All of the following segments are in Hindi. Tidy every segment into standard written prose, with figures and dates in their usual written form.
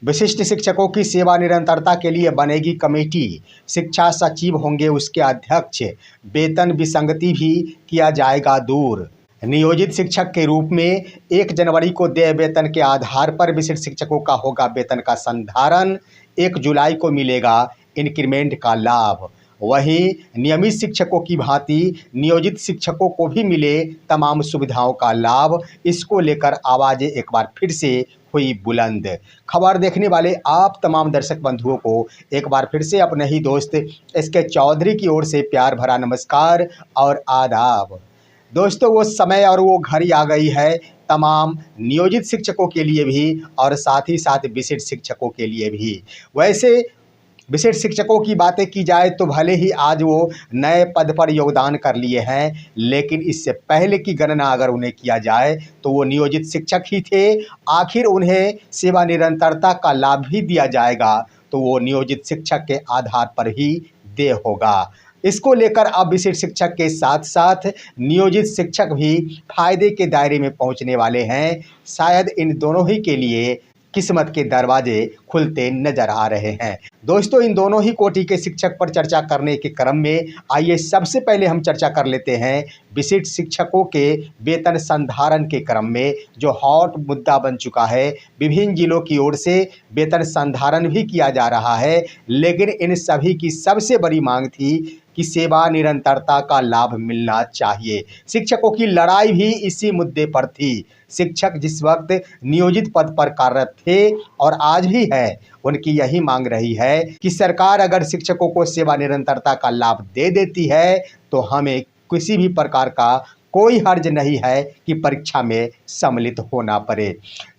विशिष्ट शिक्षकों की सेवा निरंतरता के लिए बनेगी कमेटी। शिक्षा सचिव होंगे उसके अध्यक्ष। वेतन विसंगति भी किया जाएगा दूर। नियोजित शिक्षक के रूप में 1 जनवरी को देय वेतन के आधार पर विशिष्ट शिक्षकों का होगा वेतन का संधारण। 1 जुलाई को मिलेगा इंक्रीमेंट का लाभ। वहीं नियमित शिक्षकों की भांति नियोजित शिक्षकों को भी मिले तमाम सुविधाओं का लाभ। इसको लेकर आवाज़ें एक बार फिर से हुई बुलंद। खबर देखने वाले आप तमाम दर्शक बंधुओं को एक बार फिर से अपने ही दोस्त SK चौधरी की ओर से प्यार भरा नमस्कार और आदाब। दोस्तों, वो समय और वो घड़ी आ गई है तमाम नियोजित शिक्षकों के लिए भी और साथ ही साथ विशिष्ट शिक्षकों के लिए भी। वैसे विशिष्ट शिक्षकों की बातें की जाए तो भले ही आज वो नए पद पर योगदान कर लिए हैं, लेकिन इससे पहले की गणना अगर उन्हें किया जाए तो वो नियोजित शिक्षक ही थे। आखिर उन्हें सेवा निरंतरता का लाभ भी दिया जाएगा तो वो नियोजित शिक्षक के आधार पर ही देय होगा। इसको लेकर अब विशिष्ट शिक्षक के साथ साथ नियोजित शिक्षक भी फायदे के दायरे में पहुंचने वाले हैं। शायद इन दोनों ही के लिए किस्मत के दरवाजे खुलते नजर आ रहे हैं। दोस्तों, इन दोनों ही कोटि के शिक्षक पर चर्चा करने के क्रम में आइए सबसे पहले हम चर्चा कर लेते हैं विशिष्ट शिक्षकों के वेतन संधारण के क्रम में, जो हॉट मुद्दा बन चुका है। विभिन्न जिलों की ओर से वेतन संधारण भी किया जा रहा है, लेकिन इन सभी की सबसे बड़ी मांग थी कि सेवा निरंतरता का लाभ मिलना चाहिए। शिक्षकों की लड़ाई भी इसी मुद्दे पर थी। शिक्षक जिस वक्त नियोजित पद पर कार्यरत थे और आज भी है, उनकी यही मांग रही है कि सरकार अगर शिक्षकों को सेवा निरंतरता का लाभ दे देती है तो हमें किसी भी प्रकार का कोई हर्ज नहीं है कि परीक्षा में सम्मिलित होना पड़े।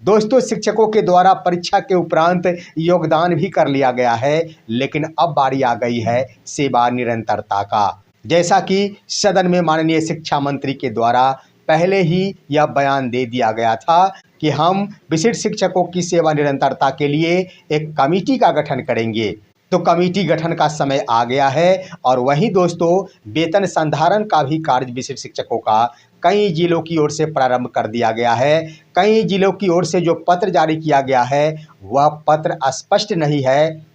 दोस्तों, शिक्षकों के द्वारा परीक्षा के उपरांत योगदान भी कर लिया गया है, लेकिन अब बारी आ गई है सेवा निरंतरता का। जैसा कि सदन में माननीय शिक्षा मंत्री के द्वारा पहले ही यह बयान दे दिया गया था कि हम विशिष्ट शिक्षकों की सेवा निरंतरता के लिए एक कमेटी का गठन करेंगे। तो कमेटी गठन का समय आ गया है। और वहीं दोस्तों, वेतन संधारण का भी कार्य विशिष्ट शिक्षकों का कई जिलों की ओर से प्रारंभ कर दिया गया है। कई जिलों की ओर से जो पत्र जारी किया गया है वह पत्र स्पष्ट नहीं है,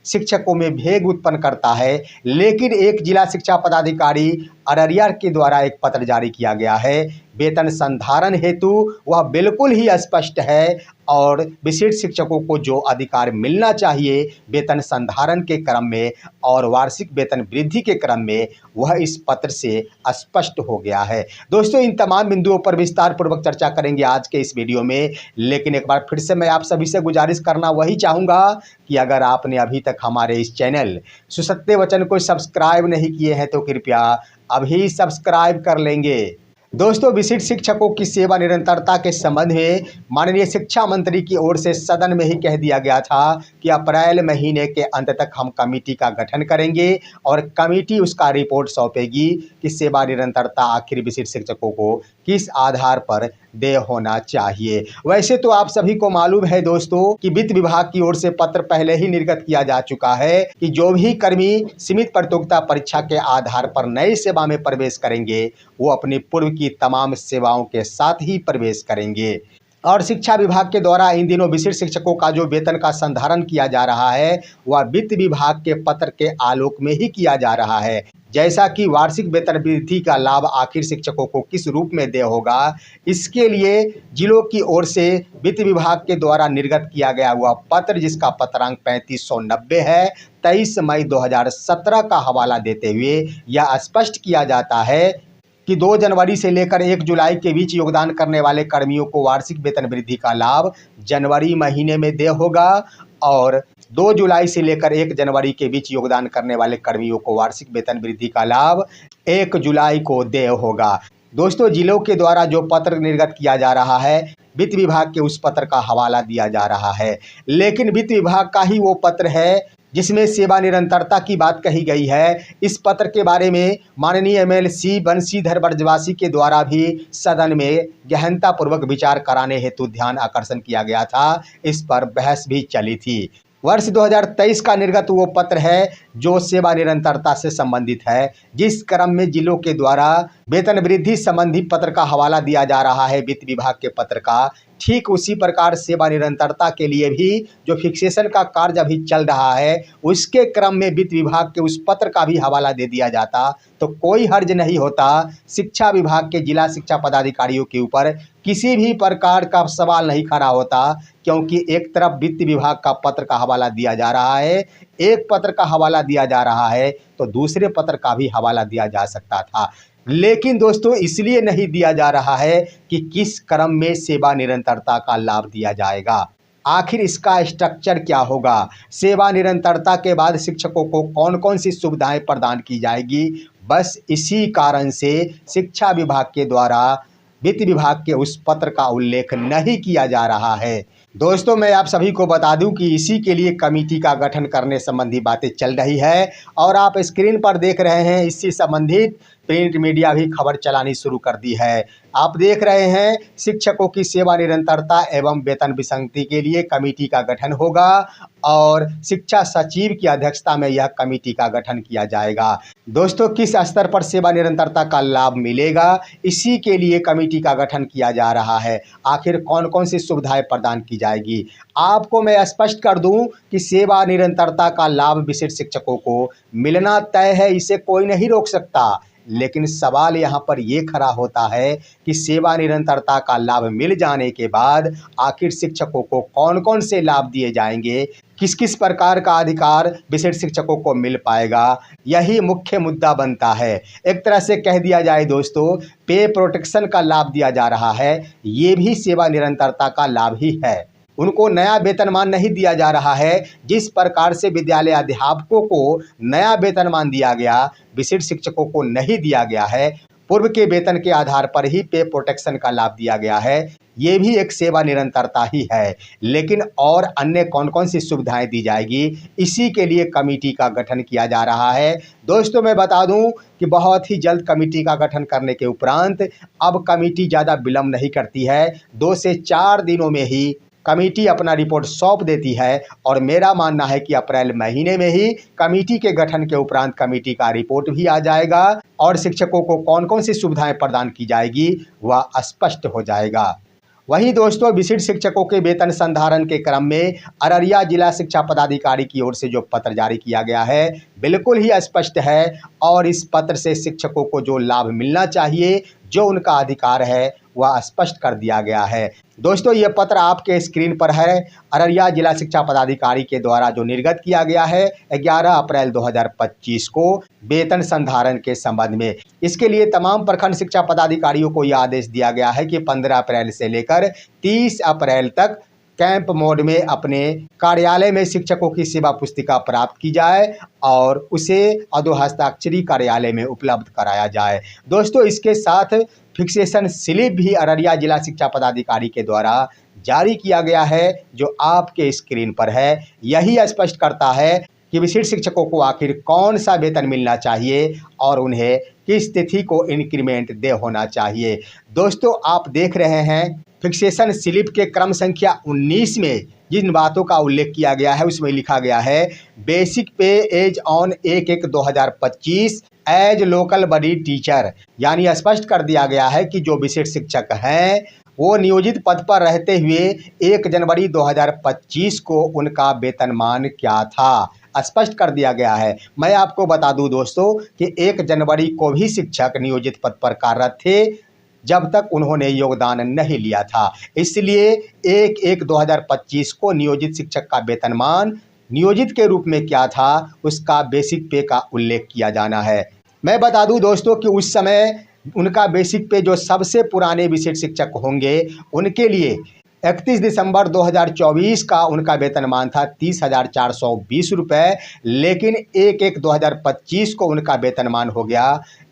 शिक्षकों में भेद उत्पन्न करता है। लेकिन एक जिला शिक्षा पदाधिकारी अररिया के द्वारा एक पत्र जारी किया गया है वेतन संधारण हेतु, वह बिल्कुल ही स्पष्ट है और विशिष्ट शिक्षकों को जो अधिकार मिलना चाहिए वेतन संधारण के क्रम में और वार्षिक वेतन वृद्धि के क्रम में, वह इस पत्र से स्पष्ट हो गया है। दोस्तों, इन तमाम बिंदुओं पर विस्तार पूर्वक चर्चा करेंगे आज के इस वीडियो में। लेकिन एक बार फिर से मैं आप सभी से गुजारिश करना वही चाहूँगा कि अगर आपने अभी तक हमारे इस चैनल सुसत्य वचन को सब्सक्राइब नहीं किए हैं तो कृपया अभी सब्सक्राइब कर लेंगे। दोस्तों, विशिष्ट शिक्षकों की सेवा निरंतरता के संबंध में माननीय शिक्षा मंत्री की ओर से सदन में ही कह दिया गया था कि अप्रैल महीने के अंत तक हम कमेटी का गठन करेंगे और कमेटी उसका रिपोर्ट सौंपेगी कि सेवा निरंतरता आखिर विशिष्ट शिक्षकों को किस आधार पर देय होना चाहिए। वैसे तो आप सभी को मालूम है दोस्तों कि वित्त विभाग की ओर से पत्र पहले ही निर्गत किया जा चुका है कि जो भी कर्मी सीमित प्रतियोगिता परीक्षा के आधार पर नई सेवा में प्रवेश करेंगे वो अपनी पूर्व की तमाम सेवाओं के साथ ही प्रवेश करेंगे। और शिक्षा विभाग के द्वारा इन दिनों विशिष्ट शिक्षकों का जो वेतन का संधारण किया जा रहा है वह वित्त विभाग के पत्र के आलोक में ही किया जा रहा है। जैसा कि वार्षिक वेतन वृद्धि का लाभ आखिर शिक्षकों को किस रूप में देय होगा, इसके लिए जिलों की ओर से वित्त विभाग के द्वारा निर्गत किया गया हुआ पत्र, जिसका पत्रांक 3590 है, 23 मई 2017 का हवाला देते हुए यह स्पष्ट किया जाता है कि 2 जनवरी से लेकर 1 जुलाई के बीच योगदान करने वाले कर्मियों को वार्षिक वेतन वृद्धि का लाभ जनवरी महीने में देय होगा और 2 जुलाई से लेकर 1 जनवरी के बीच योगदान करने वाले कर्मियों को वार्षिक वेतन वृद्धि का लाभ 1 जुलाई को देय होगा। दोस्तों, जिलों के द्वारा जो पत्र निर्गत किया जा रहा है वित्त विभाग के उस पत्र का हवाला दिया जा रहा है, लेकिन वित्त विभाग का ही वो पत्र है जिसमें सेवा निरंतरता की बात कही गई है। इस पत्र के बारे में माननीय MLC बंशीधर ब्रजवासी के द्वारा भी सदन में गहनतापूर्वक विचार कराने हेतु ध्यान आकर्षण किया गया था। इस पर बहस भी चली थी। वर्ष 2023 का निर्गत वो पत्र है जो सेवा निरंतरता से संबंधित है। जिस क्रम में जिलों के द्वारा वेतन वृद्धि संबंधी पत्र का हवाला दिया जा रहा है वित्त विभाग के पत्र का, ठीक उसी प्रकार सेवा निरंतरता के लिए भी जो फिक्सेशन का कार्य अभी चल रहा है उसके क्रम में वित्त विभाग के उस पत्र का भी हवाला दे दिया जाता तो कोई हर्ज नहीं होता। शिक्षा विभाग के जिला शिक्षा पदाधिकारियों के ऊपर किसी भी प्रकार का सवाल नहीं खड़ा होता, क्योंकि एक तरफ वित्त विभाग का पत्र का हवाला दिया जा रहा है, एक पत्र का हवाला दिया जा रहा है तो दूसरे पत्र का भी हवाला दिया जा सकता था। लेकिन दोस्तों इसलिए नहीं दिया जा रहा है कि किस क्रम में सेवा निरंतरता का लाभ दिया जाएगा, आखिर इसका स्ट्रक्चर क्या होगा, सेवा निरंतरता के बाद शिक्षकों को कौन कौन सी सुविधाएं प्रदान की जाएगी। बस इसी कारण से शिक्षा विभाग के द्वारा वित्त विभाग के उस पत्र का उल्लेख नहीं किया जा रहा है। दोस्तों मैं आप सभी को बता दूं कि इसी के लिए कमेटी का गठन करने संबंधी बातें चल रही है और आप स्क्रीन पर देख रहे हैं इससे संबंधित प्रिंट मीडिया भी खबर चलानी शुरू कर दी है। आप देख रहे हैं शिक्षकों की सेवा निरंतरता एवं वेतन विसंगति के लिए कमेटी का गठन होगा और शिक्षा सचिव की अध्यक्षता में यह कमेटी का गठन किया जाएगा। दोस्तों किस स्तर पर सेवा निरंतरता का लाभ मिलेगा, इसी के लिए कमेटी का गठन किया जा रहा है। आखिर कौन कौन सी सुविधाएं प्रदान की जाएगी, आपको मैं स्पष्ट कर दूं कि सेवा निरंतरता का लाभ विशिष्ट शिक्षकों को मिलना तय है, इसे कोई नहीं रोक सकता। लेकिन सवाल यहाँ पर ये खड़ा होता है कि सेवा निरंतरता का लाभ मिल जाने के बाद आखिर शिक्षकों को कौन कौन से लाभ दिए जाएंगे, किस किस प्रकार का अधिकार विशिष्ट शिक्षकों को मिल पाएगा, यही मुख्य मुद्दा बनता है। एक तरह से कह दिया जाए दोस्तों पे प्रोटेक्शन का लाभ दिया जा रहा है, ये भी सेवा निरंतरता का लाभ ही है। उनको नया वेतनमान नहीं दिया जा रहा है, जिस प्रकार से विद्यालय अध्यापकों को नया वेतनमान दिया गया विशिष्ट शिक्षकों को नहीं दिया गया है, पूर्व के वेतन के आधार पर ही पे प्रोटेक्शन का लाभ दिया गया है, ये भी एक सेवा निरंतरता ही है। लेकिन और अन्य कौन कौन सी सुविधाएं दी जाएगी, इसी के लिए कमेटी का गठन किया जा रहा है। दोस्तों मैं बता दूं कि बहुत ही जल्द कमेटी का गठन करने के उपरांत अब कमेटी ज़्यादा विलंब नहीं करती है, 2 से 4 दिनों में ही कमेटी अपना रिपोर्ट सौंप देती है और मेरा मानना है कि अप्रैल महीने में ही कमेटी के गठन के उपरांत कमेटी का रिपोर्ट भी आ जाएगा और शिक्षकों को कौन कौन सी सुविधाएं प्रदान की जाएगी वह स्पष्ट हो जाएगा। वहीं दोस्तों विशिष्ट शिक्षकों के वेतन संधारण के क्रम में अररिया जिला शिक्षा पदाधिकारी की ओर से जो पत्र जारी किया गया है बिल्कुल ही स्पष्ट है और इस पत्र से शिक्षकों को जो लाभ मिलना चाहिए, जो उनका अधिकार है वह स्पष्ट कर दिया गया है। दोस्तों ये पत्र आपके स्क्रीन पर है, अररिया जिला शिक्षा पदाधिकारी के द्वारा जो निर्गत किया गया है 11 अप्रैल 2025 को वेतन संधारण के संबंध में। इसके लिए तमाम प्रखंड शिक्षा पदाधिकारियों को यह आदेश दिया गया है कि 15 अप्रैल से लेकर 30 अप्रैल तक कैंप मोड में अपने कार्यालय में शिक्षकों की सेवा पुस्तिका प्राप्त की जाए और उसे अधोहस्ताक्षरी कार्यालय में उपलब्ध कराया जाए। दोस्तों इसके साथ फिक्सेशन स्लिप भी अररिया जिला शिक्षा पदाधिकारी के द्वारा जारी किया गया है जो आपके स्क्रीन पर है। यही स्पष्ट करता है कि विशिष्ट शिक्षकों को आखिर कौन सा वेतन मिलना चाहिए और उन्हें किस तिथि को इंक्रीमेंट दे होना चाहिए। दोस्तों आप देख रहे हैं फिक्सेशन स्लिप के क्रम संख्या 19 में जिन बातों का उल्लेख किया गया है उसमें लिखा गया है basic pay as on 1/1/2025 as local body teacher, यानी स्पष्ट कर दिया गया है कि जो विशिष्ट शिक्षक हैं वो नियोजित पद पर रहते हुए 1 जनवरी 2025 को उनका वेतनमान क्या था, स्पष्ट कर दिया गया है। मैं आपको बता दूं दोस्तों कि 1 जनवरी को भी शिक्षक नियोजित पद पर कार्यरत थे जब तक उन्होंने योगदान नहीं लिया था, इसलिए 1/1/2025 को नियोजित शिक्षक का वेतनमान नियोजित के रूप में क्या था उसका बेसिक पे का उल्लेख किया जाना है। मैं बता दूं दोस्तों कि उस समय उनका बेसिक पे जो सबसे पुराने विशिष्ट शिक्षक होंगे उनके लिए 31 दिसंबर 2024 का उनका वेतनमान था 30,420 रुपये, लेकिन 1/1/2025 को उनका वेतनमान हो गया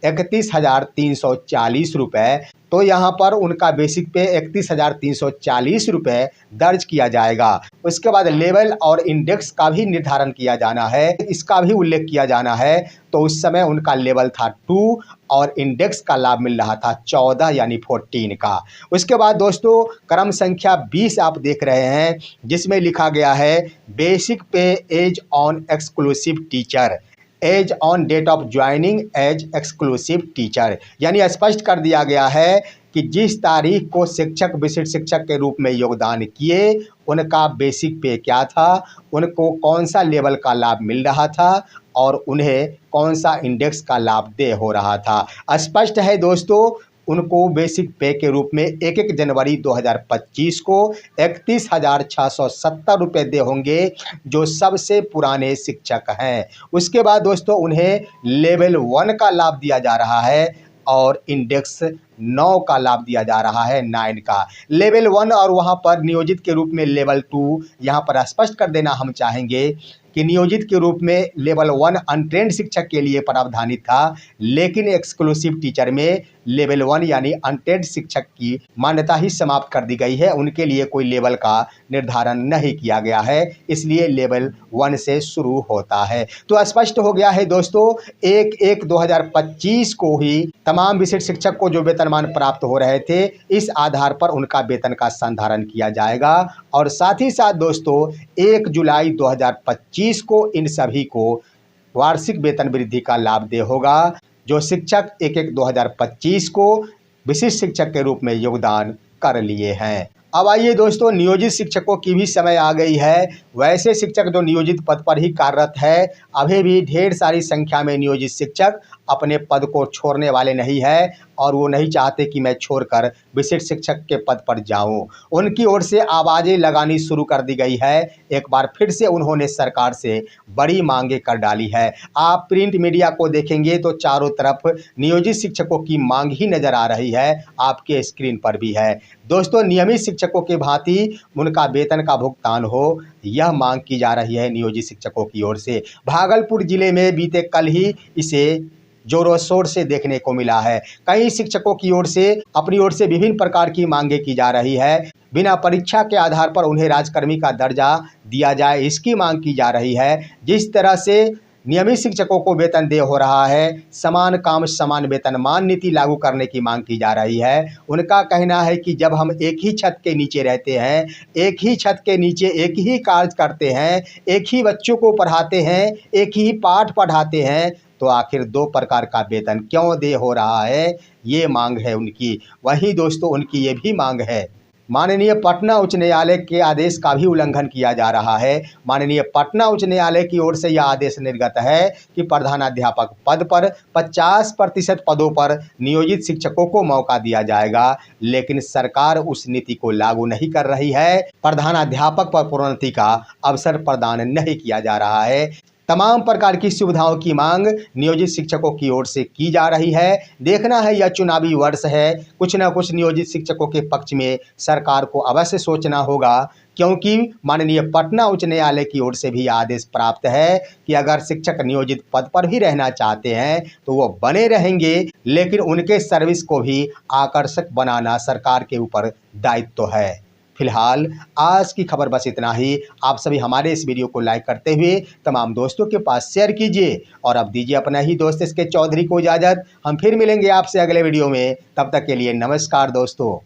31,340 रुपये। तो यहाँ पर उनका बेसिक पे 31,340 रुपये दर्ज किया जाएगा। उसके बाद लेवल और इंडेक्स का भी निर्धारण किया जाना है, इसका भी उल्लेख किया जाना है। तो उस समय उनका लेवल था 2 और इंडेक्स का लाभ मिल रहा था 14 यानी 14 का। उसके बाद दोस्तों क्रम संख्या 20 आप देख रहे हैं जिसमें लिखा गया है basic pay as on exclusive teacher, as on date of joining as exclusive teacher, यानी स्पष्ट कर दिया गया है कि जिस तारीख को शिक्षक विशिष्ट शिक्षक के रूप में योगदान किए उनका बेसिक पे क्या था, उनको कौन सा लेवल का लाभ मिल रहा था और उन्हें कौन सा इंडेक्स का लाभ दे हो रहा था। स्पष्ट है दोस्तों, उनको बेसिक पे के रूप में 1 जनवरी 2025 को 31,670 रुपये दे होंगे जो सबसे पुराने शिक्षक हैं। उसके बाद दोस्तों उन्हें लेवल 1 का लाभ दिया जा रहा है और इंडेक्स 9 का लाभ दिया जा रहा है, 9 का लेवल 1 और वहाँ पर नियोजित के रूप में लेवल 2। यहाँ पर स्पष्ट कर देना हम चाहेंगे कि नियोजित के रूप में लेवल 1 अनट्रेंड शिक्षक के लिए प्रावधानित था, लेकिन एक्सक्लूसिव टीचर में लेवल 1 यानी अनट्रेंड शिक्षक की मान्यता ही समाप्त कर दी गई है। उनके लिए कोई लेवल का निर्धारण नहीं किया गया है, इसलिए लेवल 1 से शुरू होता है। तो स्पष्ट हो गया है दोस्तों, 1/1/2025 को ही तमाम विशिष्ट शिक्षक को जो वेतनमान प्राप्त हो रहे थे, इस आधार पर उनका वेतन का संधारण किया जाएगा। और साथ ही साथ दोस्तों 1 जुलाई 2025 को इन सभी को वार्षिक वेतन वृद्धि का लाभ दे होगा जो शिक्षक 1/1/2025 को विशिष्ट शिक्षक के रूप में योगदान कर लिए हैं। अब आइए दोस्तों, नियोजित शिक्षकों की भी समय आ गई है। वैसे शिक्षक जो नियोजित पद पर ही कार्यरत है, अभी भी ढेर सारी संख्या में नियोजित शिक्षक अपने पद को छोड़ने वाले नहीं है और वो नहीं चाहते कि मैं छोड़कर विशिष्ट शिक्षक के पद पर जाऊं। उनकी ओर से आवाज़ें लगानी शुरू कर दी गई है। एक बार फिर से उन्होंने सरकार से बड़ी मांगे कर डाली है। आप प्रिंट मीडिया को देखेंगे तो चारों तरफ नियोजित शिक्षकों की मांग ही नज़र आ रही है, आपके स्क्रीन पर भी है। दोस्तों, नियमित शिक्षकों की भांति उनका वेतन का भुगतान हो, यह मांग की जा रही है नियोजित शिक्षकों की ओर से। भागलपुर जिले में बीते कल ही इसे जोरों शोर से देखने को मिला है। कई शिक्षकों की ओर से अपनी ओर से विभिन्न प्रकार की मांगे की जा रही है। बिना परीक्षा के आधार पर उन्हें राजकर्मी का दर्जा दिया जाए, इसकी मांग की जा रही है। जिस तरह से नियमित शिक्षकों को वेतन दे हो रहा है, समान काम समान वेतनमान नीति लागू करने की मांग की जा रही है। उनका कहना है कि जब हम एक ही छत के नीचे रहते हैं, एक ही छत के नीचे एक ही कार्य करते हैं, एक ही बच्चों को पढ़ाते हैं, एक ही पाठ पढ़ाते हैं, तो आखिर 2 प्रकार का वेतन क्यों दे हो रहा है, ये मांग है उनकी। वहीं दोस्तों उनकी ये भी मांग है, माननीय पटना उच्च न्यायालय के आदेश का भी उल्लंघन किया जा रहा है। माननीय पटना उच्च न्यायालय की ओर से यह आदेश निर्गत है कि प्रधानाध्यापक पद पर 50% पदों पर नियोजित शिक्षकों को मौका दिया जाएगा, लेकिन सरकार उस नीति को लागू नहीं कर रही है। प्रधानाध्यापक पर प्रोन्नति का अवसर प्रदान नहीं किया जा रहा है। तमाम प्रकार की सुविधाओं की मांग नियोजित शिक्षकों की ओर से की जा रही है। देखना है, यह चुनावी वर्ष है, कुछ न कुछ नियोजित शिक्षकों के पक्ष में सरकार को अवश्य सोचना होगा, क्योंकि माननीय पटना उच्च न्यायालय की ओर से भी आदेश प्राप्त है कि अगर शिक्षक नियोजित पद पर भी रहना चाहते हैं तो वो बने रहेंगे, लेकिन उनके सर्विस को भी आकर्षक बनाना सरकार के ऊपर दायित्व है। फिलहाल आज की खबर बस इतना ही। आप सभी हमारे इस वीडियो को लाइक करते हुए तमाम दोस्तों के पास शेयर कीजिए और अब दीजिए अपना ही दोस्त इसके चौधरी को इजाज़त। हम फिर मिलेंगे आपसे अगले वीडियो में, तब तक के लिए नमस्कार दोस्तों।